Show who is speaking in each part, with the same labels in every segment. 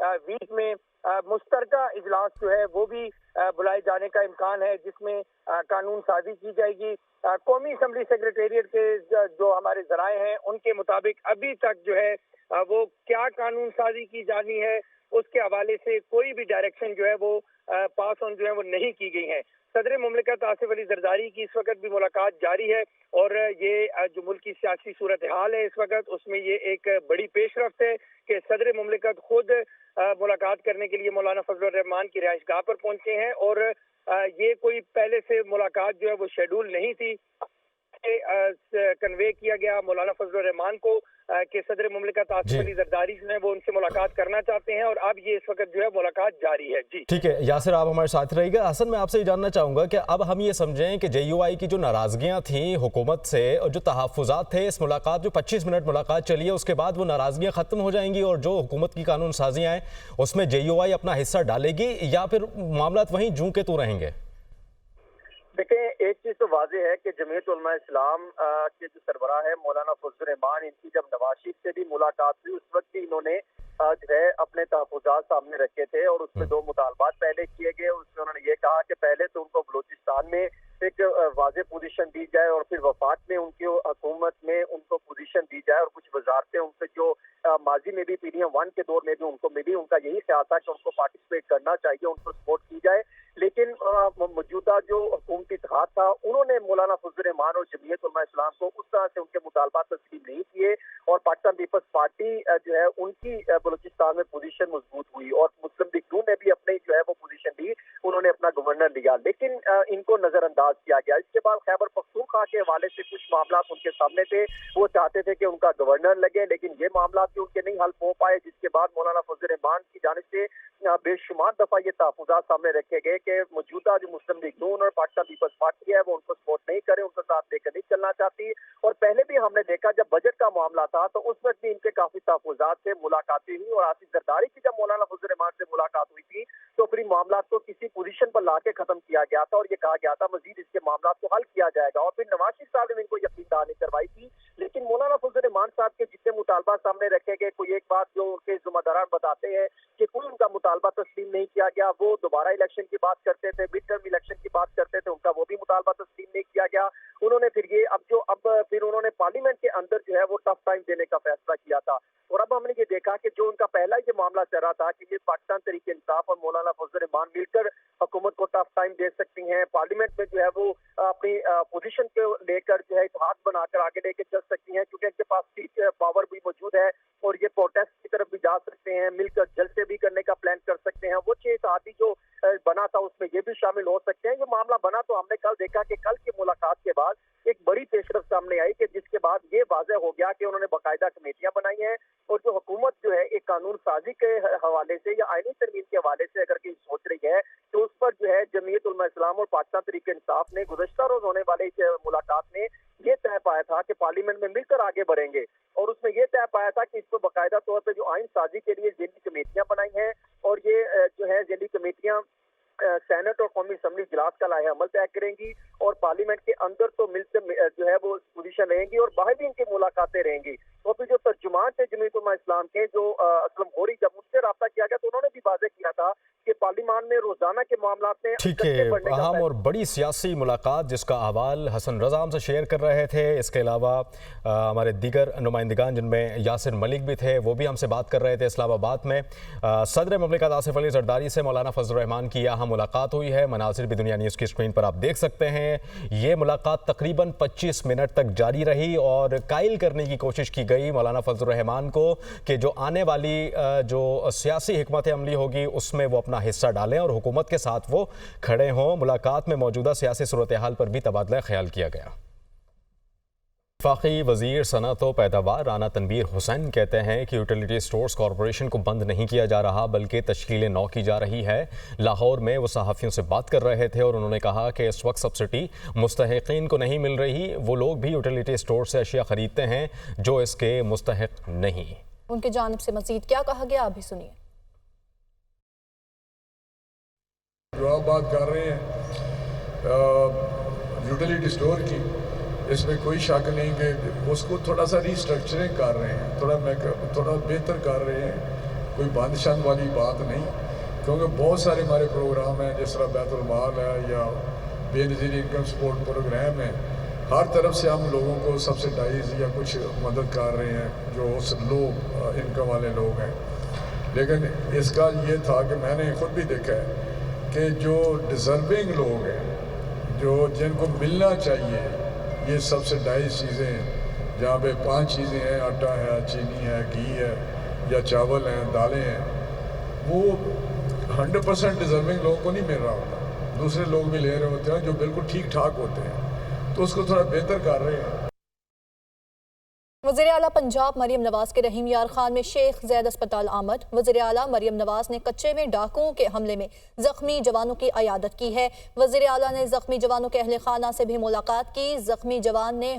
Speaker 1: Week میں مشترکہ اجلاس جو ہے وہ بھی بلائے جانے کا امکان ہے، جس میں قانون سازی کی جائے گی۔ قومی اسمبلی سیکریٹریٹ کے جو ہمارے ذرائع ہیں ان کے مطابق ابھی تک جو ہے وہ کیا قانون سازی کی جانی ہے اس کے حوالے سے کوئی بھی ڈائریکشن جو ہے وہ پاس آن جو ہے وہ نہیں کی گئی ہے۔ صدر مملکت آصف علی زرداری کی اس وقت بھی ملاقات جاری ہے، اور یہ جو ملک کی سیاسی صورتحال ہے اس وقت، اس میں یہ ایک بڑی پیش رفت ہے کہ صدر مملکت خود ملاقات کرنے کے لیے مولانا فضل الرحمان کی رہائش گاہ پر پہنچے ہیں، اور یہ کوئی پہلے سے ملاقات جو ہے وہ شیڈول نہیں تھی۔ کنوے کیا گیا مولانا فضل الرحمان کو کہ صدر مملکت آصف علی زرداری جو ہے وہ ان سے ملاقات کرنا چاہتے ہیں، اور اب یہ اس وقت جو ہے ملاقات جاری ہے۔ جی
Speaker 2: ٹھیک ہے یاسر، آپ ہمارے ساتھ رہیے گا۔ حسن، میں آپ سے یہ جاننا چاہوں گا کہ اب ہم یہ سمجھیں کہ جے یو آئی کی جو ناراضگیاں تھیں حکومت سے اور جو تحفظات تھے، اس ملاقات جو 25 منٹ ملاقات چلی ہے اس کے بعد وہ ناراضگیاں ختم ہو جائیں گی، اور جو حکومت کی قانون سازیاں ہیں اس میں جے یو آئی اپنا حصہ ڈالے گی، یا پھر معاملات وہیں جوں کے تو رہیں گے؟
Speaker 3: دیکھیں، ایک چیز تو واضح ہے کہ جمعیت علماء اسلام کے جو سربراہ ہے مولانا فضل الرحمان، ان کی جب نواز شریف سے بھی ملاقات ہوئی اس وقت بھی انہوں نے جو ہے اپنے تحفظات سامنے رکھے تھے، اور اس میں 2 مطالبات پہلے کیے گئے۔ اس میں انہوں نے یہ کہا کہ پہلے تو ان کو بلوچستان میں ایک واضح پوزیشن دی جائے، اور پھر وفاق میں ان کی حکومت میں ان کو پوزیشن دی جائے، اور کچھ وزارتیں ان سے جو ماضی میں بھی PDM-1 کے دور میں بھی ان کو ملی، ان کا یہی خیال تھا کہ ان کو پارٹیسپیٹ کرنا چاہیے، ان کو سپورٹ کی جائے۔ لیکن موجودہ جو حکومتی اتحاد تھا انہوں نے مولانا فضل الرحمان اور جمعیت علماء اسلام کو اس طرح سے ان کے مطالبات تسلیم نہیں کیے، اور پاکستان پیپلز پارٹی جو ہے ان کی بلوچستان میں پوزیشن مضبوط ہوئی، اور مسلم لیگ نون نے بھی اپنے جو ہے وہ پوزیشن دی، انہوں نے اپنا گورنر لیا، لیکن ان کو نظر انداز کیا گیا۔ اس کے بعد خیبر پختونخوا کے حوالے سے کچھ معاملات ان کے سامنے تھے، وہ چاہتے تھے کہ ان کا گورنر لگے، لیکن یہ معاملات بھی ان کے نہیں حل ہو پائے، جس کے بعد مولانا فضل الرحمان کی جانب سے بے شمار دفعہ یہ تحفظات سامنے رکھے گئے کہ موجودہ جو مسلم لیگ نون اور پاکستان پیپلز پارٹی ہے وہ ان کو سپورٹ نہیں کرے، ان کے ساتھ لے کر نہیں چلنا چاہتی۔ اور پہلے بھی ہم نے دیکھا جب بجٹ کا معاملہ تھا تو اس وقت بھی ان کے کافی تحفظات سے ملاقاتیں ہوئی، اور آصف زرداری کی جب مولانا فضل الرحمان سے ملاقات ہوئی تھی تو پھر معاملات کو کسی پوزیشن پر لا کے ختم کیا گیا تھا، اور یہ کہا گیا تھا مزید اس کے معاملات کو حل کیا جائے گا، اور پھر نواز شریف صاحب نے ان کو یقین دہانی کروائی تھی۔ لیکن مولانا فضل الرحمان صاحب کے جتنے مطالبات سامنے رکھے گئے، کوئی ایک بات جو ان کے ذمہ داران بتاتے ہیں کہ کوئی ان کا مطالبہ تسلیم نہیں کیا گیا، وہ دوبارہ الیکشن کی بات کرتے تھے، مڈ ٹرم الیکشن کی بات کرتے تھے، ان کا وہ بھی مطالبہ تسلیم نہیں کیا گیا۔ انہوں نے پھر یہ پھر انہوں نے پارلیمنٹ کے اندر جو ہے وہ ٹف ٹائم دینے کا فیصلہ کیا تھا، اور اب ہم نے یہ دیکھا کہ جو ان کا پہلا یہ معاملہ چل رہا تھا کہ یہ پاکستان تحریک انصاف اور مولانا فضل الرحمان مل کر حکومت کو ٹف ٹائم دے سکتی ہیں، پارلیمنٹ میں جو ہے وہ اپنی پوزیشن کو لے کر جو ہے اتحاد بنا کر آگے لے کے چل سکتی ہیں، کیونکہ ان کے پاس سیٹ پاور بھی موجود ہے، اور یہ پروٹیسٹ کی طرف بھی جا سکتے ہیں، مل کر جلسے بھی کرنے کا پلان کر سکتے ہیں۔ وہ 6 اتحادی جو بنا تھا اس میں یہ بھی شامل ہو سکتے ہیں۔ یہ معاملہ بنا تو ہم نے کل دیکھا کہ کل کی ملاقات کے بعد ایک بڑی پیش رفت سامنے آئی کہ جس کے بعد یہ واضح ہو گیا کہ انہوں نے باقاعدہ کمیٹیاں بنائی ہیں، اور جو حکومت جو ہے ایک قانون سازی کے حوالے سے یا آئینی ترمیم کے حوالے سے اگر کہیں سوچ رہی ہے تو اس پر جو ہے جمعیت علماء اسلام اور پاکستان تحریک انصاف نے گزشتہ روز ہونے والے ملاقات میں یہ طے پایا تھا کہ پارلیمنٹ میں مل کر آگے بڑھیں گے، اور اس میں یہ طے پایا تھا کہ اس پر باقاعدہ طور پہ جو آئین سازی کے لیے ذیلی کمیٹیاں بنائی ہیں، اور یہ جو ہے ذیلی کمیٹیاں سینٹ اور قومی اسمبلی اجلاس کا لائحہ عمل طے کریں گی، اور پارلیمنٹ کے اندر تو مل سے جو ہے وہ پوزیشن رہیں گی، اور باہر بھی ان کی ملاقاتیں رہیں گی۔ تو پھر جو ترجمان تھے جمعیت علماء اسلام کے جو اسلم غوری، جب ان سے رابطہ کیا گیا تو انہوں نے بھی واضح کیا تھا کہ پارلیمان میں روزانہ کے معاملات میں
Speaker 2: ٹھیک ہے، اہم اور بڑی سیاسی ملاقات جس کا احوال حسن رضا ہم سے شیئر کر رہے تھے۔ اس کے علاوہ ہمارے دیگر نمائندگان جن میں یاسر ملک بھی تھے وہ بھی ہم سے بات کر رہے تھے اسلام آباد میں۔ صدر مملکت آصف علی زرداری سے مولانا فضل الرحمان کی اہم ملاقات ہوئی ہے، مناظر بھی دنیا نیوز کی اسکرین پر آپ دیکھ سکتے ہیں۔ یہ ملاقات تقریباً 25 منٹ تک جاری رہی، اور قائل کرنے کی کوشش کی گئی مولانا فضل الرحمان کو کہ جو آنے والی جو سیاسی حکمت عملی ہوگی اس میں وہ اپنا حصہ ڈالیں اور حکومت کے ساتھ وہ کھڑے ہوں۔ ملاقات میں موجودہ سیاسی صورتحال پر بھی تبادلہ خیال کیا گیا۔ وفاقی وزیر صنعت و پیداوار رانا تنویر حسین کہتے ہیں کہ یوٹیلیٹی سٹورز کارپوریشن کو بند نہیں کیا جا رہا بلکہ تشکیل نو کی جا رہی ہے۔ لاہور میں وہ صحافیوں سے بات کر رہے تھے اور انہوں نے کہا کہ اس وقت سبسڈی مستحقین کو نہیں مل رہی، وہ لوگ بھی یوٹیلیٹی سٹور سے اشیاء خریدتے ہیں جو اس کے مستحق نہیں۔
Speaker 4: ان کی جانب سے مزید کیا کہا گیا آپ بھی سنیے۔
Speaker 5: جو آپ بات کر رہے ہیں یوٹیلیٹی سٹور کی، اس میں کوئی شک نہیں کہ اس کو تھوڑا سا ری اسٹرکچرنگ کر رہے ہیں، تھوڑا بہتر کر رہے ہیں، کوئی بند شند والی بات نہیں، کیونکہ بہت سارے ہمارے پروگرام ہیں جس طرح بیت المال ہے یا بے نظیر انکم سپورٹ پروگرام ہے، ہر طرف سے ہم لوگوں کو سبسڈائز یا کچھ مدد کر رہے ہیں جو لو انکم والے لوگ ہیں۔ لیکن اس کا یہ تھا کہ میں نے خود بھی دیکھا ہے کہ جو ڈیزرونگ لوگ ہیں، جو جن کو ملنا چاہیے یہ سبسڈائز چیزیں ہیں، جہاں پہ 5 چیزیں ہیں، آٹا ہے، چینی ہے، گھی ہے یا چاول ہیں، دالیں ہیں، وہ 100% ڈیزرونگ لوگوں کو نہیں مل رہا ہوتا، دوسرے لوگ بھی لے رہے ہوتے ہیں جو بالکل ٹھیک ٹھاک ہوتے ہیں، تو اس کو تھوڑا بہتر کر رہے ہیں۔
Speaker 4: وزیر اعلیٰ پنجاب مریم نواز کے رحیم یار خان میں شیخ زید اسپتال آمد۔ وزیر اعلیٰ مریم نواز نے کچے میں ڈاکوؤں کے حملے میں زخمی جوانوں کی عیادت کی ہے۔ وزیر اعلیٰ نے زخمی جوانوں کے اہل خانہ سے بھی ملاقات کی۔ زخمی جوان نے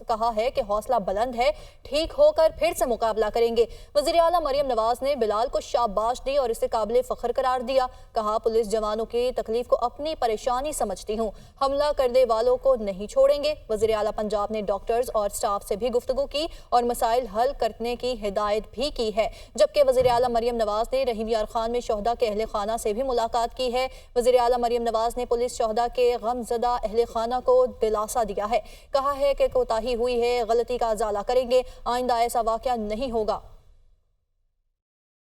Speaker 4: کہا ہے کہ حوصلہ بلند ہے، ٹھیک ہو کر پھر سے مقابلہ کریں گے۔ وزیر اعلیٰ مریم نواز نے بلال کو شاباش دی اور اسے قابل فخر قرار دیا۔ کہا پولیس جوانوں کی تکلیف کو اپنی پریشانی سمجھتی ہوں، حملہ کرنے والوں کو نہیں چھوڑیں گے۔ وزیر اعلیٰ پنجاب نے ڈاکٹرز اور سٹاف سے بھی گفتگو کی اور مسائل حل کرنے کی ہدایت بھی کی ہے، جبکہ وزیر اعلیٰ مریم نواز نے رحیم یار خان میں شہداء کے اہل خانہ سے بھی ملاقات کی ہے۔ وزیر اعلیٰ مریم نواز نے پولیس شہداء کے غم زدہ اہل خانہ کو دلاسا دیا ہے، کہا ہے کہ کوتاہی ہوئی ہے، غلطی کا ازالہ کریں گے، آئندہ ایسا واقعہ نہیں ہوگا۔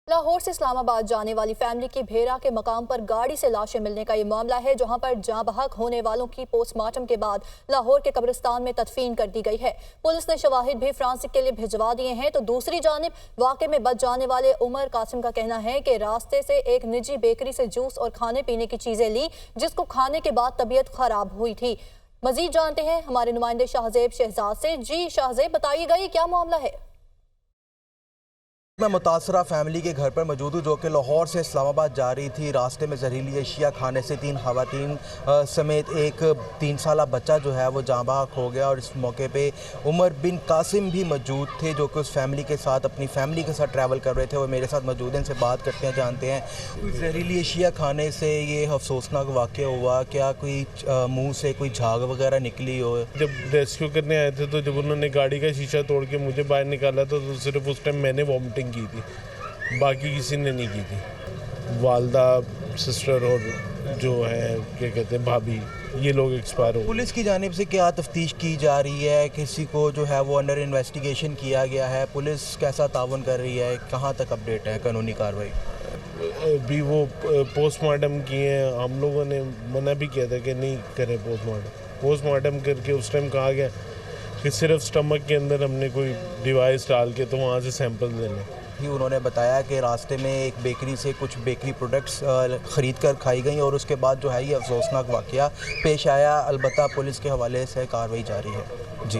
Speaker 4: لاہور سے اسلام آباد جانے والی فیملی کی بھیرا کے مقام پر گاڑی سے لاشیں ملنے کا یہ معاملہ ہے، جہاں پر جاں بحق ہونے والوں کی پوسٹ مارٹم کے بعد لاہور کے قبرستان میں تدفین کر دی گئی ہے۔ پولیس نے شواہد بھی فرانسک کے لیے بھجوا دیے ہیں، تو دوسری جانب واقعے میں بچ جانے والے عمر قاسم کا کہنا ہے کہ راستے سے ایک نجی بیکری سے جوس اور کھانے پینے کی چیزیں لی، جس کو کھانے کے بعد طبیعت خراب ہوئی تھی۔ مزید جانتے ہیں ہمارے نمائندے شاہزیب شہزاد سے۔ جی شاہزیب، بتائیے گا یہ کیا معاملہ ہے؟
Speaker 6: میں متاثرہ فیملی کے گھر پر موجود ہوں جو کہ لاہور سے اسلام آباد جا رہی تھی۔ راستے میں زہریلی اشیاء کھانے سے 3 خواتین سمیت ایک 3 سالہ بچہ جو ہے وہ جاں بحق ہو گیا، اور اس موقع پہ عمر بن قاسم بھی موجود تھے جو کہ اس فیملی کے ساتھ اپنی فیملی کے ساتھ ٹریول کر رہے تھے۔ وہ میرے ساتھ موجود ہیں، ان سے بات کرتے ہیں، جانتے ہیں زہریلی اشیاء کھانے سے یہ افسوسناک واقعہ ہوا، کیا کوئی منہ سے کوئی جھاگ وغیرہ نکلی ہو؟
Speaker 7: جب ریسکیو کرنے آئے تھے تو جب انہوں نے گاڑی کا شیشہ توڑ کے مجھے باہر نکالا تھا تو صرف اس ٹائم میں نے وامٹنگ کی تھی، باقی کسی نے نہیں کی تھی۔ والدہ، سسٹر اور جو ہے کیا کہتے ہیں بھابھی، یہ لوگ ایکسپائر ہو گئے۔
Speaker 6: پولیس کی جانب سے کیا تفتیش کی جا رہی ہے؟ کسی کو جو ہے وہ انڈر انویسٹیگیشن کیا گیا ہے؟ پولیس کیسا تعاون کر رہی ہے؟ کہاں تک اپڈیٹ ہے قانونی کارروائی؟
Speaker 7: ابھی وہ پوسٹ مارٹم کیے ہیں، ہم لوگوں نے منع بھی کیا تھا کہ نہیں کریں پوسٹ مارٹم۔ پوسٹ مارٹم کر کے اس ٹائم کہا گیا کہ صرف سٹمک کے اندر ہم نے کوئی ڈیوائس ڈال کے تو وہاں سے سیمپل لینے۔
Speaker 6: انہوں نے بتایا کہ راستے میں ایک بیکری سے کچھ بیکری پروڈکٹس خرید کر کھائی گئیں اور اس کے بعد جو ہے یہ افسوسناک واقعہ پیش آیا۔ البتہ پولیس کے حوالے سے کارروائی جاری ہے۔